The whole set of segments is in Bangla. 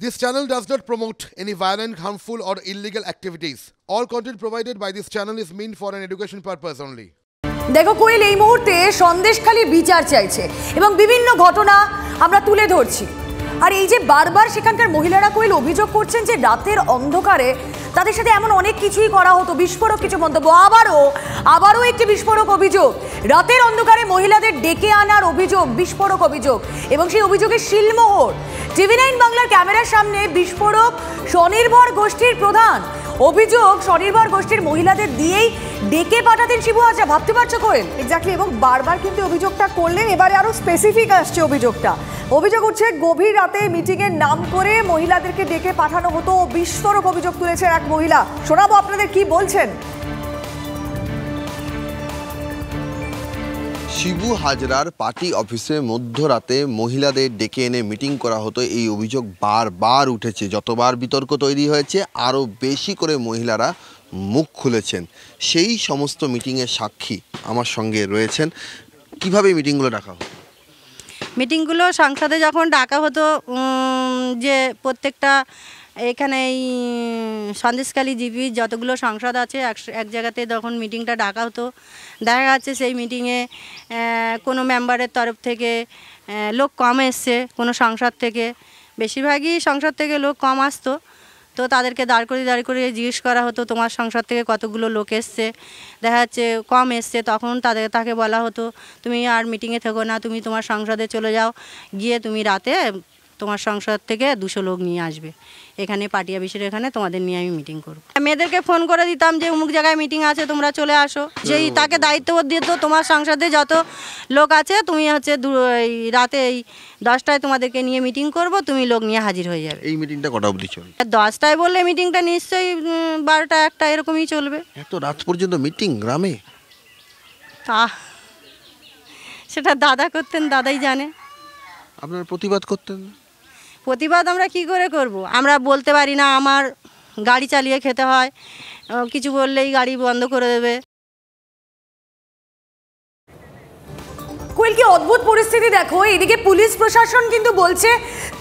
This channel does not promote any violent, harmful, or illegal activities. All content provided by this channel is meant for an education purpose only. দেখো কোয়েল এই মুহূর্তে সন্দেশখালি বিচার চাইছে এবং বিভিন্ন ঘটনা আমরা তুলে ধরছি। আর এই যে বারবার সেখানকার মহিলারা কোয়েল অভিযোগ করছেন যে রাতের অন্ধকারে তাদের সাথে এমন অনেক কিছুই করা হতো, বিস্ফোরক কিছু মন্তব্য। আবারও একটি বিস্ফোরক অভিযোগ, রাতের অন্ধকারে মহিলাদের ডেকে আনার অভিযোগ, বিস্ফোরক অভিযোগ, এবং সেই অভিযোগের শিলমোহর। TV9 বাংলার ক্যামেরার সামনে বিস্ফোরক স্বনির্ভর গোষ্ঠীর প্রধান। অভিযোগ স্বনির্ভর গোষ্ঠীর মহিলাদের দিয়েই ডেকে পাঠাতেন শিবু হাজরা। ভাবতে পারছো কোয়েল? এক্স্যাক্টলি, এবং বারবার কিন্তু অভিযোগটা করলেন, এবারে আরো স্পেসিফিক আসছে অভিযোগটা। অভিযোগ উঠছে গভীর রাতে মিটিংয়ের নাম করে মহিলাদেরকে ডেকে পাঠানো হতো। বিস্ফোরক অভিযোগ তুলেছেন এক মহিলা, শোনাবো আপনাদের কি বলছেন। শিবু হাজরার পার্টি অফিসে মধ্যরাতে মহিলাদের ডেকে এনে মিটিং করা হতো, এই অভিযোগ বারবার উঠেছে। যতবার বিতর্ক তৈরি হয়েছে আরও বেশি করে মহিলারা মুখ খুলেছেন। সেই সমস্ত মিটিংয়ের সাক্ষী আমার সঙ্গে রয়েছেন। কিভাবে মিটিংগুলো ডাকা হতো? মিটিংগুলো সংসদে যখন ডাকা হতো, যে প্রত্যেকটা এখানে এই সন্দেশখালী জিপি যতগুলো সংসদ আছে এক জায়গাতে যখন মিটিংটা ডাকা হতো, দেখা যাচ্ছে সেই মিটিংয়ে কোনো মেম্বারের তরফ থেকে লোক কম এসছে, কোনো সংসদ থেকে বেশিরভাগই সংসদ থেকে লোক কম আসতো। তো তাদেরকে দাঁড় করিয়ে জিজ্ঞেস করা হতো তোমার সংসদ থেকে কতগুলো লোক এসছে। দেখা যাচ্ছে কম এসছে, তখন তাকে বলা হতো তুমি আর মিটিংয়ে থেকো না, তুমি তোমার সংসদে চলে যাও, গিয়ে তুমি রাতে তোমার সংসদ থেকে 200 লোক নিয়ে আসবে, এখানে পার্টি অফিসের এখানে তোমাদের নিয়ে আমি মিটিং করব। মেয়েদেরকে ফোন করে দিতাম যে অমুক জায়গায় মিটিং আছে, তোমরা চলে আসো। যেই তাকে দায়িত্ব দিত তোমার সংসদে যত লোক আছে তুমি হচ্ছে রাতে এই 10টায় তোমাদেরকে নিয়ে মিটিং করব, তুমি লোক নিয়ে হাজির হয়ে যাবে। এই মিটিংটা কটা অবধি চলবে? 10টায় বললে মিটিংটা নিশ্চয়ই 12টা 1টা এরকমই চলবে। এত রাত পর্যন্ত মিটিং গ্রামে? তা সেটা দাদা করতেন, দাদাই জানে। আপনারা প্রতিবাদ করতেন না? প্রতিবাদ আমরা কি করে করব? আমরা বলতে পারি না, আমার গাড়ি চালিয়ে খেতে হয়, কিছু বললেই গাড়ি বন্ধ করে দেবে। কোয়েল কি অদ্ভুত পরিস্থিতি দেখো, এদিকে পুলিশ প্রশাসন কিন্তু বলছে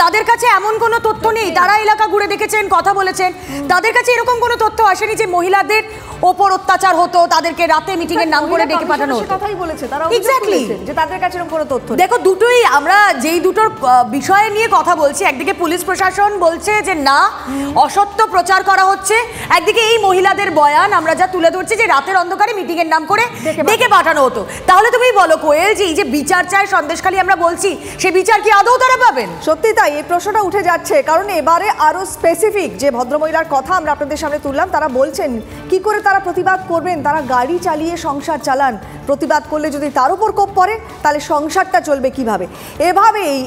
তাদের কাছে এমন কোনো তথ্য নেই, তারা এলাকা ঘুরে দেখেছেন, কথা বলেছেন, তাদের কাছে এরকম কোনো তথ্য আসেনি যে মহিলাদের ওপর অত্যাচার হতো, তাদেরকে রাতে মিটিং এর নাম করে ডেকে পাঠানো হতো। কথাই বলেছে তারা, এক্স্যাক্টলি, যে তাদের কাছে এরকম কোনো তথ্য। দেখো দুটোই আমরা যেই দুটোর বিষয়ে নিয়ে কথা বলছি, একদিকে পুলিশ প্রশাসন বলছে যে না অসত্য প্রচার করা হচ্ছে, একদিকে এই মহিলাদের বয়ান আমরা যা তুলে ধরছি যে রাতের অন্ধকারে মিটিং এর নাম করে ডেকে পাঠানো হতো। তাহলে তুমি বলো কোয়েল, যে এই যে বিচার চায় সন্দেশখালী আমরা বলছি, সেই বিচার কি আদৌ তারা পাবেন? সত্যি তাই, এই প্রশ্নটা উঠে যাচ্ছে, কারণ এবারে আরো স্পেসিফিক যে ভদ্রমহিলার কথা আমরা আপনাদের সামনে তুললাম, তারা বলছেন কি করে তারা প্রতিবাদ করবেন। তারা গাড়ি চালিয়ে সংসার চালান, প্রতিবাদ করলে যদি তার উপর কোপ পড়ে তাহলে সংসারটা চলবে কিভাবে।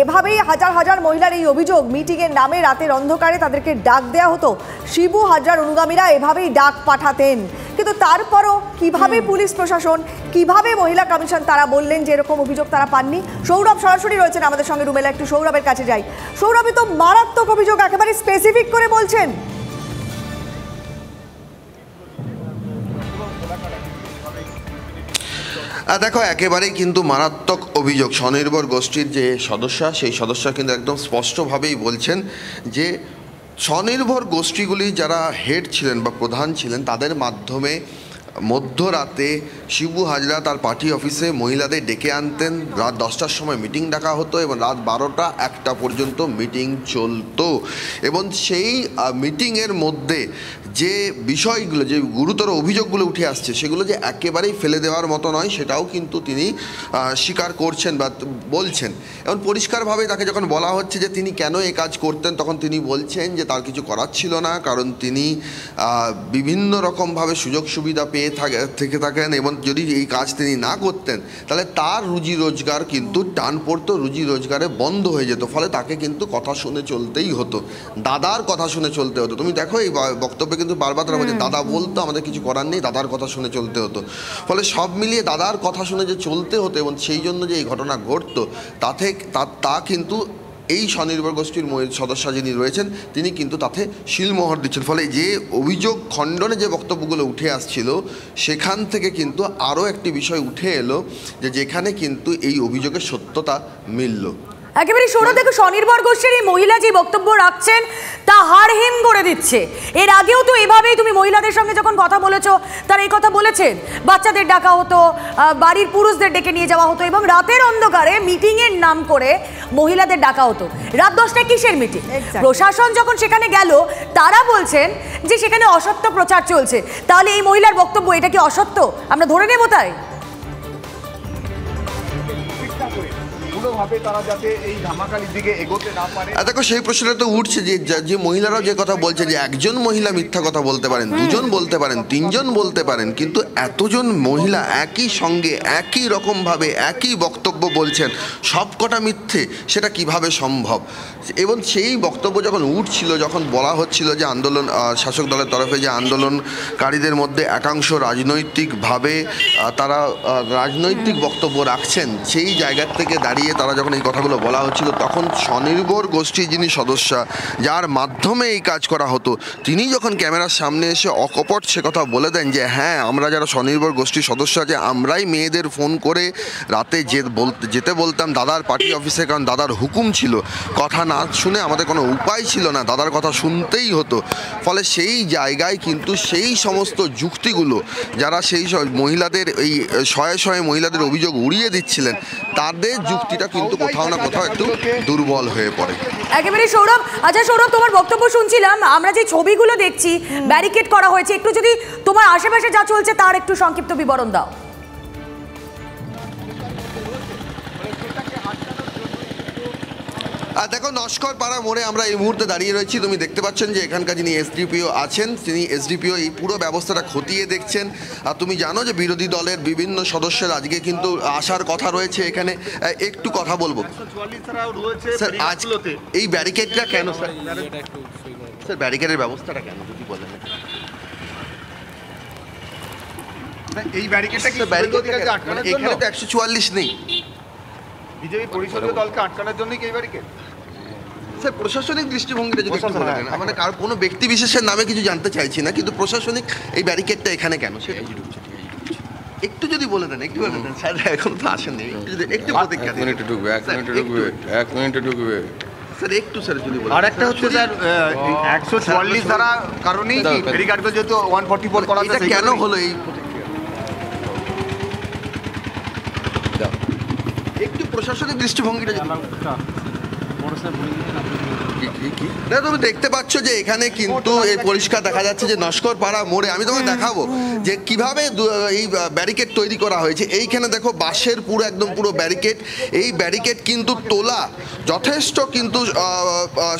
এভাবেই হাজার হাজার মহিলার এই অভিযোগ, মিটিংয়ের নামে রাতের অন্ধকারে তাদেরকে ডাক দেওয়া হতো। শিবু হাজরার অনুগামীরা এভাবেই ডাক পাঠাতেন। কিন্তু তারপরও কিভাবে পুলিশ প্রশাসন, কিভাবে মহিলা কমিশন তারা বললেন যে এরকম অভিযোগ তারা পাননি। সৌরভ সরাসরি রয়েছেন আমাদের সঙ্গে রুমেলা, একটু সৌরভের কাছে যাই। সৌরভই তো মারাত্মক অভিযোগ, একেবারে স্পেসিফিক করে বলছেন। দেখো একেবারেই কিন্তু মারাত্মক অভিযোগ। স্বনির্ভর গোষ্ঠীর যে সদস্য, সেই সদস্য কিন্তু একদম স্পষ্টভাবেই বলছেন যে স্বনির্ভর গোষ্ঠীগুলি যারা হেড ছিলেন বা প্রধান ছিলেন, তাদের মাধ্যমে মধ্যরাতে শিবু হাজরা তার পার্টি অফিসে মহিলাদের ডেকে আনতেন। রাত 10টার সময় মিটিং ডাকা হতো এবং রাত 12টা 1টা পর্যন্ত মিটিং চলতো। এবং সেই মিটিংয়ের মধ্যে যে বিষয়গুলো, যে গুরুতর অভিযোগগুলো উঠে আসছে, সেগুলো যে একেবারেই ফেলে দেওয়ার মতো নয়, সেটাও কিন্তু তিনি স্বীকার করছেন বা বলছেন। এবং পরিষ্কারভাবে তাকে যখন বলা হচ্ছে যে তিনি কেন এই কাজ করতেন, তখন তিনি বলছেন যে তার কিছু করার ছিল না, কারণ তিনি বিভিন্ন রকমভাবে সুযোগ সুবিধা পেয়ে থেকে থাকেন, এবং যদি এই কাজ তিনি না করতেন তাহলে তার রুজি রোজগার কিন্তু টান পড়তো, রুজি রোজগারে বন্ধ হয়ে যেত। ফলে তাকে কিন্তু কথা শুনে চলতেই হতো, দাদার কথা শুনে চলতে হতো। তুমি দেখো এই বক্তব্যে কিন্তু বারবার তারা বলছে দাদা বলতো, আমাদের কিছু করার নেই, দাদার কথা শুনে চলতে হতো। ফলে সব মিলিয়ে দাদার কথা শুনে যে চলতে হতো এবং সেই জন্য যে এই ঘটনা ঘটতো, তা কিন্তু এই স্বনির্ভর গোষ্ঠীর সদস্য যিনি রয়েছেন তিনি কিন্তু তাতে শিলমোহর দিচ্ছেন। ফলে যে অভিযোগ খণ্ডনে যে বক্তব্যগুলো উঠে আসছিল, সেখান থেকে কিন্তু আরও একটি বিষয় উঠে এলো যে যেখানে কিন্তু এই অভিযোগের সত্যতা মিলল। একেবারে সৌরভ, দেখো স্বনির্ভর গোষ্ঠীর এই মহিলা যে বক্তব্য রাখছেন তা হাড়হিম করে দিচ্ছে। এর আগেও তো এভাবেই তুমি মহিলাদের সঙ্গে যখন কথা বলেছো তারা এই কথা বলেছেন, বাচ্চাদের ডাকা হতো, বাড়ির পুরুষদের ডেকে নিয়ে যাওয়া হতো এবং রাতের অন্ধকারে মিটিংয়ের নাম করে মহিলাদের ডাকা হতো। রাত 10টায় কিসের মিটিং? প্রশাসন যখন সেখানে গেল তারা বলছেন যে সেখানে অসত্য প্রচার চলছে। তাহলে এই মহিলার বক্তব্য এটা কি অসত্য? আমরা ধরে নেব তাই? দেখো সেই প্রশ্নটা তো উঠছে যে মহিলারাও যে কথা বলছে যে একজন মহিলা মিথ্যা কথা বলতে পারেন, দুজন বলতে পারেন, তিনজন বলতে পারেন, কিন্তু এতজন মহিলা একই সঙ্গে একই রকমভাবে একই বক্তব্য বলছেন, সবকটা মিথ্যে, সেটা কিভাবে সম্ভব? এবং সেই বক্তব্য যখন উঠছিল, যখন বলা হচ্ছিল যে আন্দোলন শাসক দলের তরফে যে আন্দোলনকারীদের মধ্যে একাংশ রাজনৈতিকভাবে তারা রাজনৈতিক বক্তব্য রাখছেন, সেই জায়গার থেকে দাঁড়িয়ে তারা যখন এই কথাগুলো বলা হচ্ছিল, তখন স্বনির্ভর গোষ্ঠীর যিনি সদস্য, যার মাধ্যমে এই কাজ করা হতো, তিনি যখন ক্যামেরার সামনে এসে অকপট সে কথা বলে দেন যে হ্যাঁ, আমরা যারা স্বনির্ভর গোষ্ঠীর সদস্য আছে আমরাই মেয়েদের ফোন করে রাতে যেতে বলতাম দাদার পার্টি অফিসে, কারণ দাদার হুকুম ছিল, কথা না শুনে আমাদের কোনো উপায় ছিল না, দাদার কথা শুনতেই হতো। ফলে সেই জায়গায় কিন্তু সেই সমস্ত যুক্তিগুলো যারা সেই মহিলাদের এই শয়ে শয়ে মহিলাদের অভিযোগ উড়িয়ে দিচ্ছিলেন, তাদের যুক্তিটা কিন্তু কোথাও না কোথাও একটু দুর্বল হয়ে পড়ে। একেবারে সৌরভ, আচ্ছা সৌরভ, তোমার বক্তব্য শুনছিলাম, আমরা যে ছবিগুলো দেখছি ব্যারিকেড করা হয়েছে, একটু যদি তোমার আশেপাশে যা চলছে তার একটু সংক্ষিপ্ত বিবরণ দাও। আর দেখো, নস্কর পাড়া মোড়ে আমরা এই মুহূর্তে দাঁড়িয়ে রয়েছি। তুমি দেখতে পাচ্ছেন যে এখানকার যিনি এসডিপিও আছেন, তিনি এসডিপিও এই পুরো ব্যবস্থাটা খতিয়ে দেখছেন। আর তুমি জানো যে বিরোধী দলের বিভিন্ন সদস্যের আজকে কিন্তু আসার কথা রয়েছে এখানে। একটু কথা বলবো স্যার, আজ এই ব্যারিকেডটা কেন স্যার? স্যার ব্যারিকেডের ব্যবস্থাটা কেন যদি বলেন? এই ব্যারিকেডটা কি এখানে তো 144 নেই। বিজেপি পরিষদীয় দলকে আটকানোর জন্যই কি এই ব্যারিকেড? স্যার প্রশাসনিক দৃষ্টিভঙ্গিটা যদি একটু বলে দেন। মানে কার কোনো ব্যক্তি বিশেষের নামে কিছু জানতে চাইছি না, কিন্তু প্রশাসনিক এই ব্যারিকেডটা এখানে কেন সেটা একটু যদি বলে দেন। একটু বলে দেন স্যার, এখন তো আসেননি, একটু প্রতীক্ষা দিন। 1 মিনিট ঢুকবে, 1 মিনিট ঢুকবে, 1 মিনিট ঢুকবে স্যার, একটু স্যার যদি বলেন। আর একটা হচ্ছে স্যার 144 ধারা কারণেই কি ব্যারিকেডগুলো যেহেতু 144 করা এটা কেন হলো? এই একটু প্রশাসনিক দৃষ্টিভঙ্গিটা যদি না, তুমি দেখতে পাচ্ছ যে এখানে কিন্তু এই পরিষ্কার দেখা যাচ্ছে যে নস্কর পাড়া মোড়ে, আমি তোমাকে দেখাবো যে কিভাবে এই ব্যারিকেড তৈরি করা হয়েছে। এইখানে দেখো বাঁশের পুরো একদম পুরো ব্যারিকেড। এই ব্যারিকেড কিন্তু তোলা যথেষ্ট, কিন্তু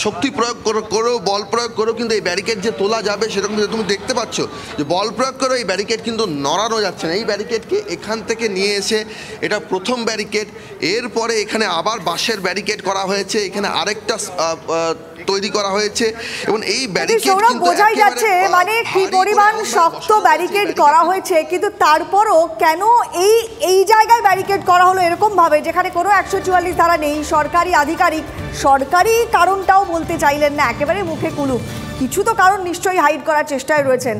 শক্তি প্রয়োগ করেও বল প্রয়োগ করেও কিন্তু এই ব্যারিকেড যে তোলা যাবে সেরকম তুমি দেখতে পাচ্ছ যে বল প্রয়োগ করে এই ব্যারিকেড কিন্তু নড়ানো যাচ্ছে না। এই ব্যারিকেডকে এখান থেকে নিয়ে এসে, এটা প্রথম ব্যারিকেড, এরপরে এখানে আবার বাঁশের ব্যারিকেড করা হয়েছে, এখানে আরেকটা তৈরি করা হয়েছে এবং এই ব্যারিকেড কিন্তু বোঝাই যাচ্ছে মানে কি পরিমাণ শক্ত ব্যারিকেড করা হয়েছে। কিন্তু তারপরও কেন এই জায়গায় ব্যারিকেড করা হলো এরকম ভাবে, যেখানে কোনো 144 ধারা নেই? সরকারি আধিকারিক সরকারি কারণটাও বলতে চাইলেন না, একেবারে মুখে কুলুপ। কিছু তো কারণ নিশ্চয়ই হাইড করার চেষ্টায় রয়েছেন।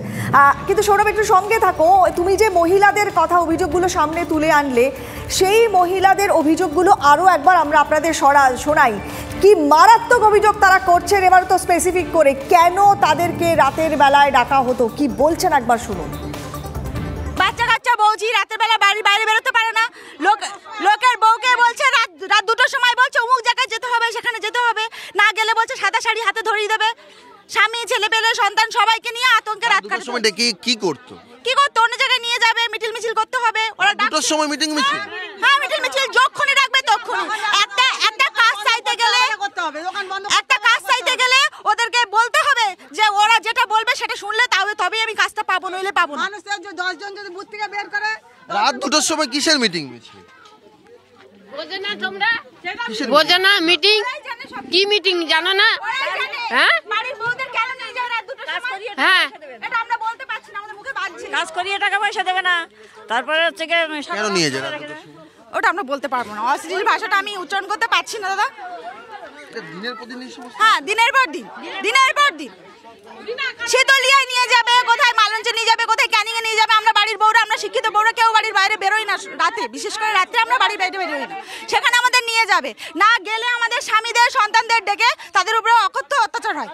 কিন্তু সৌরভ, একটু সঙ্গে থাকো। তুমি যে মহিলাদের কথা, অভিযোগগুলো সামনে তুলে আনলে, সেই মহিলাদের অভিযোগগুলো আরও একবার আমরা আপনাদের শোনাই। কি মারাত্মক অভিযোগ তারা করছেন, এবার তো স্পেসিফিক করে কেন তাদেরকে রাতের বেলায় ডাকা হতো, কি বলছেন একবার শুনুন। বাচ্চা কাচ্চা বউজি রাতের বেলা বাইরে বেরোতে পারে না, লোকের বউকে বলছে রাত 2টোর সময় বলছে অমুক জায়গায় যেতে হবে, সেখানে যেতে হবে, না গেলে বলছে সাদা শাড়ি হাতে ধরিয়ে দেবে। স্বামী, ছেলে পেলে, সন্তান সবাইকে নিয়ে আতঙ্কে রাত কাটাতে। সময় ডেকে কি করতো? অন্য জায়গায় নিয়ে যাবে, মিছিল করতে হবে। ওরা 2টোর সময় মিটিং মিছিল? হ্যাঁ, মিছিল যখনই ডাকবে তখনই। একটা কাজ চাইতে গেলে ওদেরকে বলতে হবে যে ওরা যেটা বলবে সেটা শুনলে তবেই আমি কাজটা পাবো, নইলে পাবো না। 10 জন যদি বুথ থেকে বের করে রাত 2টোর সময় কিসের মিটিং মিছিল? বোঝো না তোমরা? বোঝো না মিটিং কি মিটিং জানো না? হ্যাঁ, বাড়ির বউদের কেন নিয়ে যায় রাত 2টোর সময়? হ্যাঁ, এটা আমরা বলতে পারছি না, আমাদের মুখে বাজছে। কাজ করিয়ে টাকা পয়সা দেবে না, তারপরে হচ্ছে কেন নিয়ে যায়? ওটা আমরা বলতে পারবো না, অশ্লীল ভাষাটা আমি উচ্চারণ করতে পারছি না দাদা। দিনের পর দিন এই সমস্যা? হ্যাঁ, দিনের পর দিন। শীতলিয়ায় নিয়ে যাবে, কোথায় মালঞ্চে নিয়ে যাবে, কোথায় ক্যানিংয়ে নিয়ে যাবে। আমরা বাড়ির বউরা, আমরা শিক্ষিত বউরা কেউ বাড়ির বাইরে বেরোই না রাতে, বিশেষ করে রাত্রে আমরা বাড়ি বাইরে বেরোই না, সেখানে আমাদের নিয়ে যাবে না, গেলে আমাদের স্বামীদের সন্তানদের ডেকে তাদের উপরে অকথ্য অত্যাচার হয়।